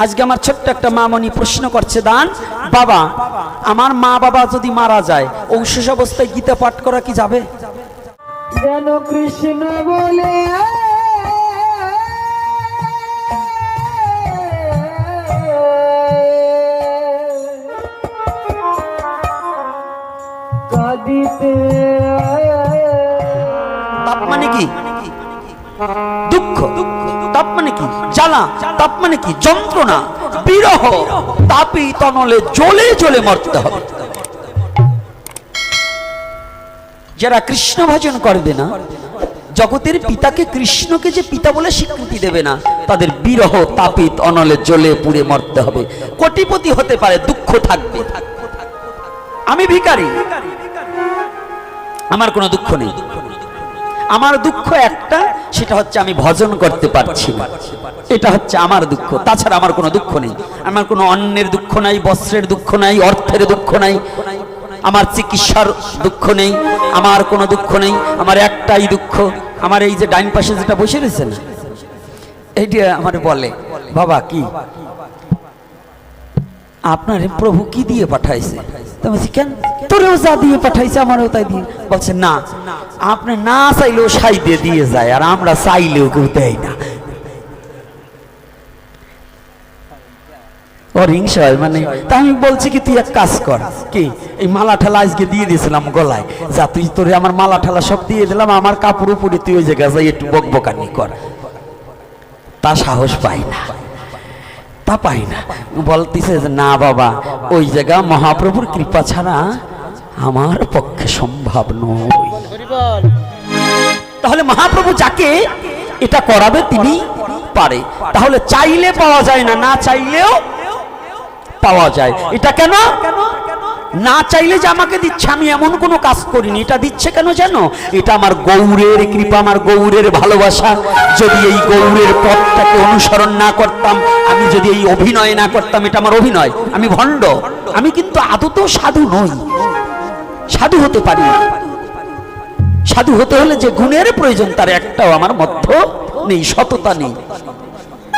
আজকে আমার ছোট্ট একটা মামনি প্রশ্ন করছে, দান বাবা, আমার মা বাবা যদি মারা যায় শেষ অবস্থায় গীতা পাঠ করা কি যাবে? যেন কৃষ্ণ বলে কাঁদিতে। তাপ মানে কি? দুঃখ। তাপ মানে কি? জ্বালা। তাপ মানে কি? যন্ত্রণা, বিরহ। তাপই তনলে জ্বলে জ্বলে মরতে হবে। যারা কৃষ্ণ ভজন করবে না, জগতের পিতাকে, কৃষ্ণকে যে পিতা বলে স্বীকৃতি দেবে না, তাদের বিরহ তাপিত অনলে জ্বলে পুড়ে মরতে হবে। কোটিপতি হতে পারে, দুঃখ থাকবে। আমি ভিখারি, আমার কোনো দুঃখ নেই। আমার দুঃখ একটা, সেটা হচ্ছে আমি ভজন করতে পারছি না। এটা হচ্ছে আমার দুঃখ, তাছাড়া আমার কোনো দুঃখ নেই। আমার কোনো অন্যের দুঃখ নাই, বস্ত্রের দুঃখ নাই, অর্থের দুঃখ নাই, আমার চিকিৎসার দুঃখ নেই, আমার কোনো দুঃখ নেই। আমার একটাই দুঃখ, আমার এই যে ডাইন পাশে যেটা বসে রয়েছে না, এইটা আমার বলে, বাবা কি আপনার প্রভু কি দিয়ে পাঠাইছে? তো বলছি, কেন? তোরেও যা দিয়ে পাঠাইছে আমারও তাই দিয়ে। বলছে না, আপনি না চাইলেও সাই দিয়ে দিয়ে যায়, আর আমরা চাইলেও কেউ দেয় না। ওর হিংসা হয় মানে। তা আমি বলছি কি, তুই এক কাজ কর, কি এই মালা ঠালা আজকে দিয়ে দিয়েছিলাম গলায়, যা তুই তোরে আমার মালা ঠালা সব দিয়ে দিলাম, আমার কাপড় উপরে তুই ওই জায়গায় যাই একটু বকবকানি কর। তা সাহস পাই না, তা পাই না। বলতেছে যে না বাবা, ওই জায়গা মহাপ্রভুর কৃপা ছাড়া আমার পক্ষে সম্ভব নয়। তাহলে মহাপ্রভু যাকে এটা করাবে তিনি পারে। তাহলে চাইলে পাওয়া যায় না, না চাইলেও পাওয়া যায়। এটা কেন? না চাইলে যে আমাকে দিচ্ছে, আমি এমন কোনো কাজ করিনি। এটা দিচ্ছে কেন জানো? এটা আমার গৌরের কৃপা, আমার গৌরের ভালোবাসা। যদি এই গৌরের পথটাকে অনুসরণ না করতাম, আমি যদি এই অভিনয় না করতাম, এটা আমার অভিনয়, আমি ভণ্ড। আমি কিন্তু আদতেও সাধু নই, সাধু হতে পারি না। সাধু হতে হলে যে গুণের প্রয়োজন, তার একটাও আমার মধ্যে নেই, সততা নেই,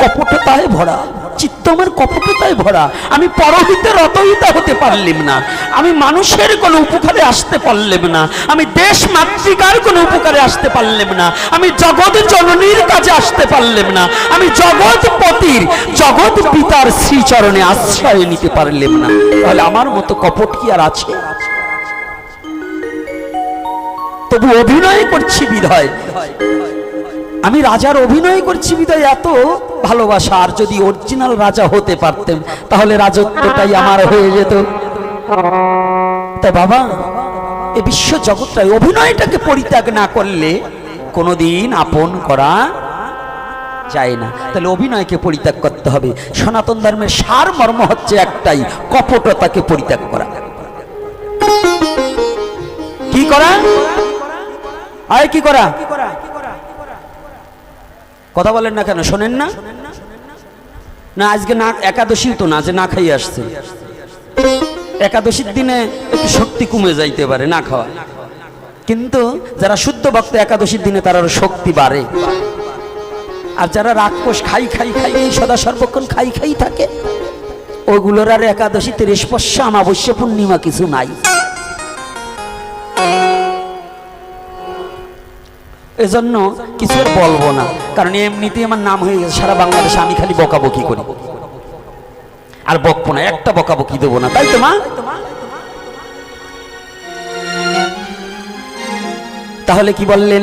কপটতায় ভরা চিত্ত, আমার কপটতায় ভরা। আমি পরহিতে রতহিতা হতে পারলাম না, আমি মানুষের কোনো উপকারে আসতে পারলাম না, আমি দেশ মাতৃকার কোনো উপকারে আসতে পারলাম না, আমি জগৎ জননীর কাছে আসতে পারলাম না, আমি জগৎপতির, জগৎ পিতার শ্রীচরণে আশ্রয় নিতে পারলাম না। তাহলে আমার মতো কপট কি আর আছে? তবু অভিনয় করছি বিধায়, আমি রাজার অভিনয় করছি বিধায় এত ভালোবাসা। আর যদি অরিজিনাল রাজা হতে পারতেন, তাহলে রাজত্বটাই আমার হয়ে যেত। তা বাবা, এই বিশ্ব জগৎটাই অভিনয়টাকে পরিত্যাগ না করলে কোনোদিন আপন করা যায় না। তাহলে অভিনয়কে পরিত্যাগ করতে হবে। সনাতন ধর্মের সার মর্ম হচ্ছে একটাই, কপটতাকে পরিত্যাগ করা। কি করা? আয় কি করা? কথা বলেন না কেন? শোনেন না? না আজকে না একাদশী তো না যে না খাইয়ে আসছে। একাদশীর দিনে একটু শক্তি কমে যাইতে পারে না খাওয়া, কিন্তু যারা শুদ্ধ ভক্ত একাদশীর দিনে তার শক্তি বাড়ে। আর যারা রাক্ষস খাই খাই খাই সদা সর্বক্ষণ খাই খাই থাকে, ওইগুলোর আর একাদশীতে স্পর্শ অমাবস্যা পূর্ণিমা কিছু নাই। এজন্য কিছু বলবো না, কারণ এমনিতেই আমার নাম হয়ে গেছে সারা বাংলাদেশে। আমি খালি বকাবকি করি, আর বকবো না, একটা বকাবকি দেবো না, তাই তো মা? তাহলে কি বললেন?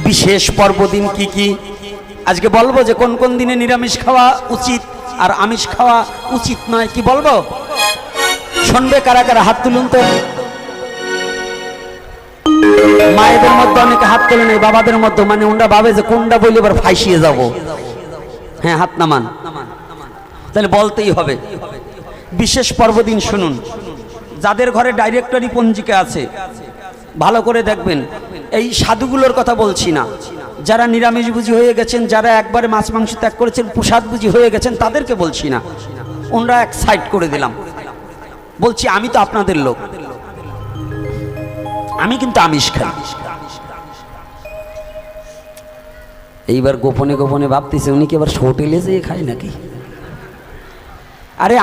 বিশেষ পর্বদিন কি কি আজকে বলবো, যে কোন কোন দিনে নিরামিষ খাওয়া উচিত আর আমিষ খাওয়া উচিত নয়, কি বলবো? শুনবে কারা কারা? হাত তুলুন তো। মায়েদের মধ্যে অনেকে হাত তোলে নেই, বাবাদের মধ্যে, মানে ওরা ভাবে যে কোনটা বলি এবার ফাঁসিয়ে যাব। হ্যাঁ, হাত নামান। তাহলে বলতেই হবে। বিশেষ পর্বদিন শুনুন, যাদের ঘরে ডাইরেক্টরি পঞ্জিকা আছে ভালো করে দেখবেন। এই সাধুগুলোর কথা বলছি না, যারা নিরামিষ বুঝি হয়ে গেছেন, যারা একবারে মাছ মাংস ত্যাগ করেছেন, প্রসাদ বুঝি হয়ে গেছেন, তাদেরকে বলছি না, ওনারা এক সাইড করে দিলাম। বলছি আমি তো আপনাদের লোক, আমি কিন্তু আমিষ খাই। এইবার গোপনে গোপনে ভাবতেছে উনি কি এবার হোটেলে যেয়ে খায় নাকি? আরে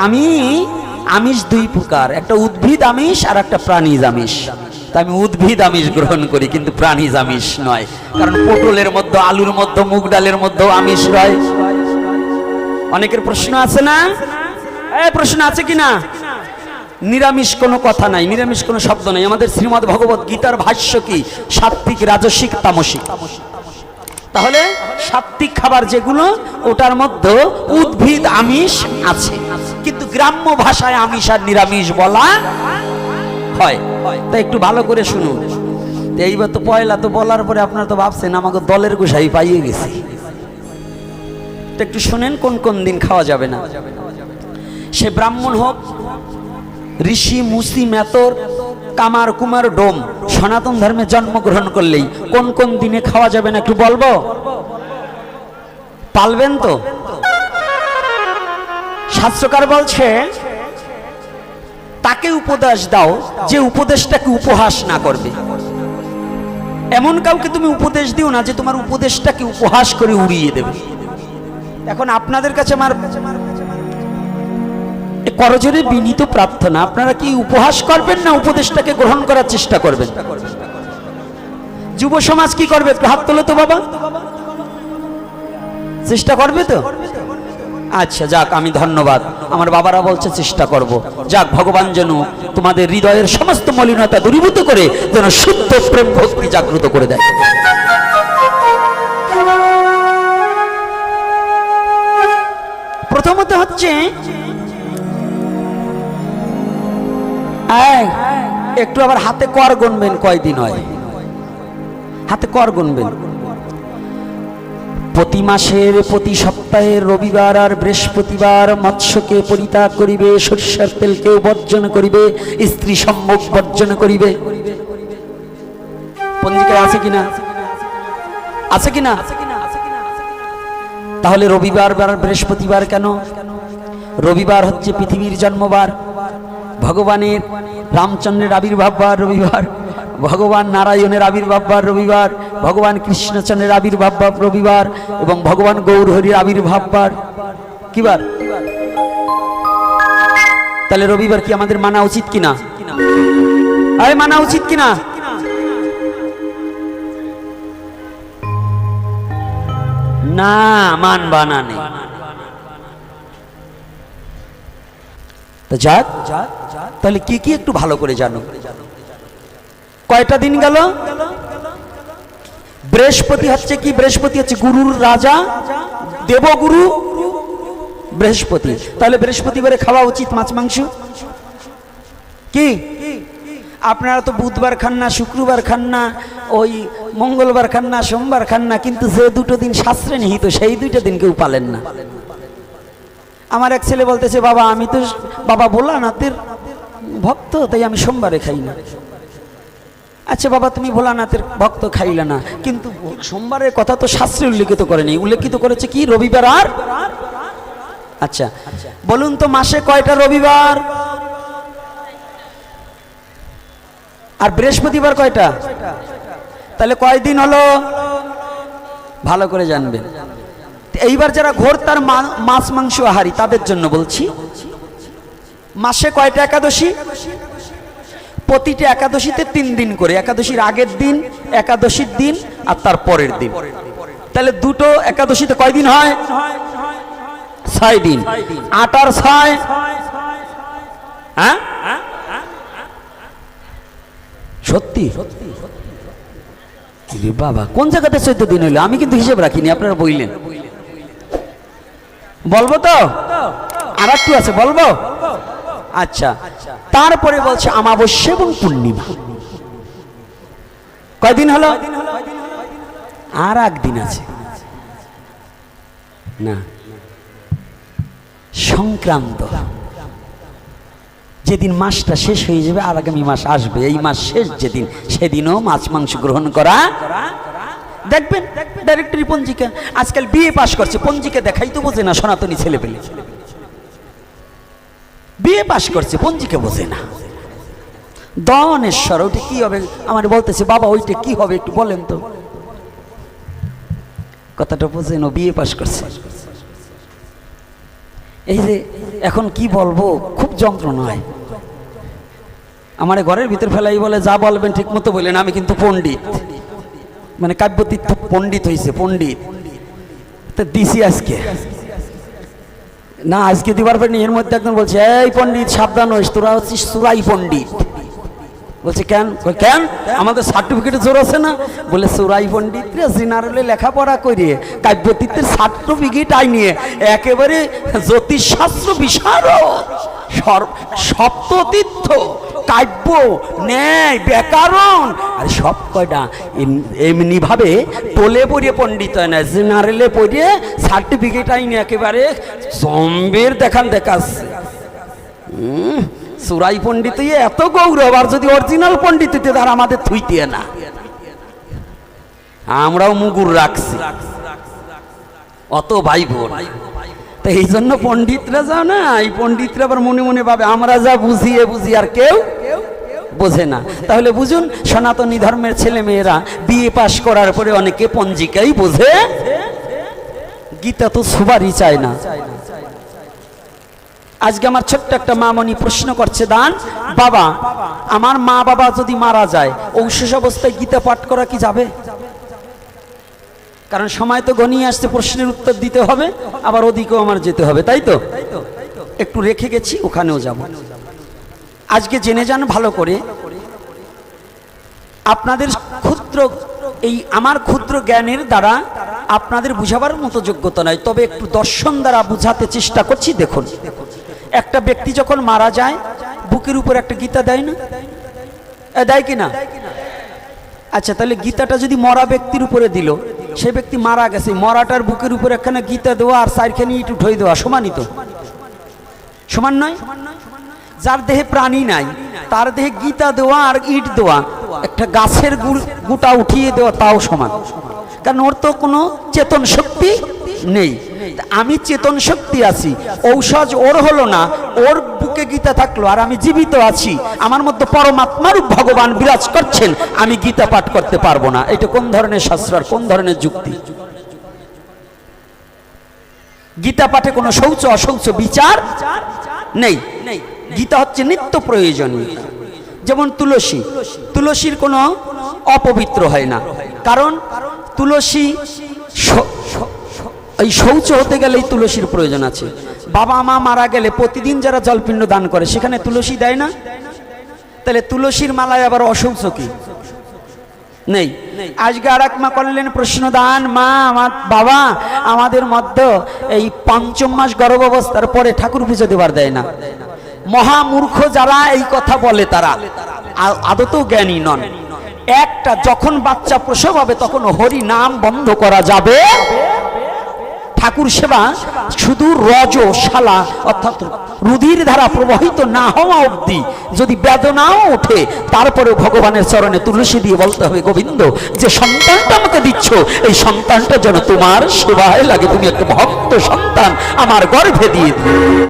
আমিষ দুই প্রকার, একটা উদ্ভিদ আমিষ আর একটা প্রাণীজ আমিষ। তা আমি উদ্ভিদ আমিষ গ্রহণ করি, কিন্তু প্রাণীজ আমিষ নয়। কারণ পটলের মধ্যে, আলুর মধ্যে, মুগ ডালের মধ্যেও আমিষ রয়। অনেকের প্রশ্ন আছে না? প্রশ্ন আছে কিনা? নিরামিষ কোনো কথা নাই, নিরামিষ কোনো শব্দ নাই। আমাদের শ্রীমদ্ ভগবত গীতার ভাষ্য কি? সাত্বিক, রাজসিক, তামসিক। তাহলে সাত্বিক খাবার যেগুলো, ওটার মধ্যে উদ্ভিদ আমিষ আছে, কিন্তু গ্রাম্য ভাষায় আমিষ আর নিরামিষ বলা হয়। তাই একটু ভালো করে শুনুন। এইবার তো পয়লা, তো বলার পরে আপনারা তো ভাবছেন আমাকে দলের গোসাই পাইয়ে গেছি। তো একটু শুনেন কোন কোন দিন খাওয়া যাবে না। সে ব্রাহ্মণ হোক, ঋষি, মুসি, মেতর, কামার, কুমার, ডোম, সনাতন ধর্মে জন্মগ্রহণ করলেই কোন কোন দিনে খাওয়া যাবে না একটু বলবো? পালবেন তো? শাস্ত্রকার বলছে তাকে উপদেশ দাও যে উপদেশটাকে উপহাস না করবে। এমন কাউকে তুমি উপদেশ দিও না যে তোমার উপদেশটাকে উপহাস করে উড়িয়ে দেবে। এখন আপনাদের কাছে আমার করজোরে বিনীত প্রার্থনা, আপনারা কি উপহাস করবেন না উপদেশটাকে গ্রহণ করার চেষ্টা করবেন? যুব সমাজ কি করবে? একটু হাত তোলো তো বাবা। চেষ্টা করবে তো? আচ্ছা, যাক, আমি ধন্যবাদ। আমার বাবারা বলছে চেষ্টা করব। যাক, ভগবান যেন তোমাদের হৃদয়ের সমস্ত মলিনতা দূরীভূত করে যেন শুদ্ধ প্রেম ভক্তি জাগ্রত করে দেয়। প্রথমত হচ্ছে একটু আবার হাতে কর গুনবেন, কয়দিন হয় হাতে কর গুনবেন। প্রতি মাসের, প্রতি সপ্তাহের রবিবার আর বৃহস্পতিবার মৎস্যকে পরিত্যাগ করিবে, সরিষার তেলকে বর্জন করিবে, স্ত্রী সম্মুখ বর্জন করিবে। পঞ্জিকায় আছে কিনা? আছে কিনা? তাহলে রবিবার আর বৃহস্পতিবার কেন? রবিবার হচ্ছে পৃথিবীর জন্মবার, ভগবানের রামচন্দ্রের আবির্ভাব বার রবিবার, ভগবান নারায়ণের আবির্ভাব বার রবিবার, ভগবান কৃষ্ণচন্দ্রের আবির্ভাব বার রবিবার, এবং ভগবান গৌরহরির আবির্ভাব বার কি বার? তাহলে রবিবার কি আমাদের মানা উচিত কিনা? আরে মানা উচিত কিনা? না, মানবা না নেই। যাক, তাহলে কি কি একটু ভালো করে জানো। কয়টা দিন গেল? বৃহস্পতি হচ্ছে কি? বৃহস্পতি হচ্ছে গুরুর রাজা, দেবগুরু বৃহস্পতি। তাহলে বৃহস্পতিবারে খাওয়া উচিত মাছ মাংস কি? আপনারা তো বুধবার খান না, শুক্রবার খান না, ওই মঙ্গলবার খান না, সোমবার খান না, কিন্তু যে দুটো দিন শাস্ত্রে নিহিত সেই দুইটা দিন কেউ পালেন না। আমার এক ছেলে বলতেছে, বাবা আমি তো বাবা ভোলানাথের ভক্ত, তাই আমি সোমবারে খাই না। আচ্ছা বাবা, তুমি ভোলানাথের ভক্ত, খাইলে না, কিন্তু সোমবারের কথা তো শাস্ত্রে উল্লেখিত করেনি, উল্লেখিত করেছে কি? রবিবার আর। আচ্ছা বলুন তো, মাসে কয়টা রবিবার আর বৃহস্পতিবার কয়টা? তাহলে কয়দিন হলো? ভালো করে জানবেন। এইবার যারা ঘোর তার মাছ মাংস আহারী তাদের জন্য বলছি, মাসে কয়টা একাদশী? প্রতিটা একাদশীতে 3 দিন করে, একাদশীর আগের দিন, একাদশীর দিন আর তার পরের দিন। তাহলে দুটো একাদশীতে কয়দিন হয়? 6 দিন। 8 আর 6, হ্যাঁ সত্যি বাবা, কোন জায়গাতে 14 দিন হইলো? আমি কিন্তু হিসেব রাখিনি, আপনারা বললেন। বলবো তো? আর একটু আছে, বলবো? আচ্ছা, তারপরে বলছে অমাবস্যা এবং পূর্ণিমা। কয়দিন হলো? আর একদিন আছে না, সংক্রান্ত। যেদিন মাসটা শেষ হয়ে যাবে আর আগামী মাস আসবে, এই মাস শেষ যেদিন, সেদিনও মাছ মাংস গ্রহণ করা। দেখবেন ডাইরেক্টরি পঞ্জিকা, আজকাল বিএ পাশ করছে, পঞ্জিকা দেখাই তো বোঝে না সনাতনী ছেলে পেলে। বিএ পাশ করছে, পঞ্জিকা বোঝে না। দনেশ্বর, ওইটা কি হবে? আমার বলতেছে, বাবা ওইটা কি হবে একটু বলেন তো। কথাটা বোঝেন, ও বিএ পাশ করছে। এই যে এখন কি বলবো, খুব যন্ত্রণা হয়। আমার ঘরের ভিতর ফেলাই বলে যা বলবেন ঠিক মতো বললেন, আমি কিন্তু পণ্ডিত, মানে কাব্যতীর্থ পণ্ডিত হয়েছে, পণ্ডিত তো দিছি আজকে না, আজকে দিবার পারিনি। এর মধ্যে একজন বলছে এই পণ্ডিত সাবধান হইস, তোরা হচ্ছিস সুরাই পণ্ডিত। বলছে কেন? কেন আমাদের সার্টিফিকেটে জোর আছে না? বলে সুরাই পণ্ডিত জেনারেলে লেখাপড়া করিয়ে কাব্যতীর্থের সার্টিফিকেট আইনিয়ে একেবারে জ্যোতিষশাস্ত্র বিশারদ, সপ্ততীর্থ, কাব্য, ন্যায়, ব্যাকরণ আর সব কয়টা এমনি ভাবে তোলে পড়িয়ে পণ্ডিত হয় না, জেনারেলে পড়িয়ে সার্টিফিকেট আইনি একেবারে জম্বের দেখাচ্ছে। সুরাই পণ্ডিত এত গৌরব, আর যদি অরিজিনাল পণ্ডিত হইতে তারা আমাদের থুইতে না, আমরাও মুগুর রাখছি অত ভাই বোন। তো এই জন্য পণ্ডিতরা যাও না, এই পণ্ডিতরা আবার মনে মনে ভাবে আমরা যা বুঝি আর কেউ বোঝে না। তাহলে বুঝুন, সনাতনী ধর্মের ছেলে মেয়েরা বিএ পাশ করার পরে অনেকে পঞ্জিকাই বোঝে, গীতা তো সবারই চায় না। আজকে আমার ছোট্ট একটা মামনি প্রশ্ন করছে, দান বাবা আমার মা বাবা যদি মারা যায় ঔষধ অবস্থায় গীতা পাঠ করা কি যাবে? কারণ সময় তো ঘনিয়ে আসছে, প্রশ্নের উত্তর দিতে হবে, আবার ওদিকেও আমার যেতে হবে, তাই তো? একটু রেখে গেছি, ওখানেও যাব। আজকে জেনে যান ভালো করে, আপনাদের ক্ষুদ্র এই আমার ক্ষুদ্র জ্ঞানের দ্বারা আপনাদের বুঝাবার মতো যোগ্যতা নাই, তবে একটু দর্শন দ্বারা বুঝাতে চেষ্টা করছি। দেখুন, একটা ব্যক্তি যখন মারা যায় বুকের উপর একটা গীতা দেয় না, দেয় কি না? আচ্ছা, তাহলে গীতাটা যদি মরা ব্যক্তির উপরে দিল, সে ব্যক্তি মারা গেছে, মরাটার বুকের উপর একখানা গীতা দেওয়া আর চারখানি ইট উঠাই দেওয়া সমানই তো? সমান নয়? যার দেহে প্রাণী নাই তার দেহে গীতা দেওয়া আর ইট দেওয়া, একটা গাছের গুটা উঠিয়ে দেওয়া, তাও সমান। কারণ ওর তো কোনো চেতন শক্তি নেই, আমি চেতন শক্তি আছি, ঔষধ ওর হলো না, ওর বুকে গীতা থাকলো আর আমি জীবিত আছি, আমার মধ্যে পরমাত্মার ভগবান বিরাজ করছেন, আমি গীতা পাঠ করতে পারবো না। এটা কোন ধরনের শাস্ত্র আর কোন ধরনের যুক্তি? গীতা পাঠে কোনো শৌচ অশৌচ বিচার নেই। গীতা হচ্ছে নিত্য প্রয়োজনীয়। যেমন তুলসীর কোনো অপবিত্র হয় না, কারণ তুলসী এই শৌচ হতে গেলেই তুলসীর প্রয়োজন আছে। বাবা মা মারা গেলে প্রতিদিন যারা জলপিণ্ড দান করে সেখানে তুলসী দেয় না, তাহলে তুলসীর মালায় আবার অশৌচ কি নেই? আজকে আর এক মা করলেন প্রশ্ন, দান মা আমার বাবা আমাদের মধ্যে এই পঞ্চম মাস গর্ভাবস্থার পরে ঠাকুর পুজো দেবার দেয় না। মহামূর্খ যারা এই কথা বলে তারা আদতেও জ্ঞানী নন। একটা যখন বাচ্চা প্রসব হবে তখন হরি নাম বন্ধ করা যাবে, ঠাকুর সেবা শুধু রজশালা অর্থাৎ রুধির ধারা প্রবাহিত না হওয়া অবধি, যদি বেদনাও ওঠে তারপরে ভগবানের চরণে তুলসী দিয়ে বলতে হবে, গোবিন্দ যে সন্তানটা আমাকে দিচ্ছ এই সন্তানটা যেন তোমার সেবায় লাগে, তুমি একটা ভক্ত সন্তান আমার গর্ভে দিয়ে দিও।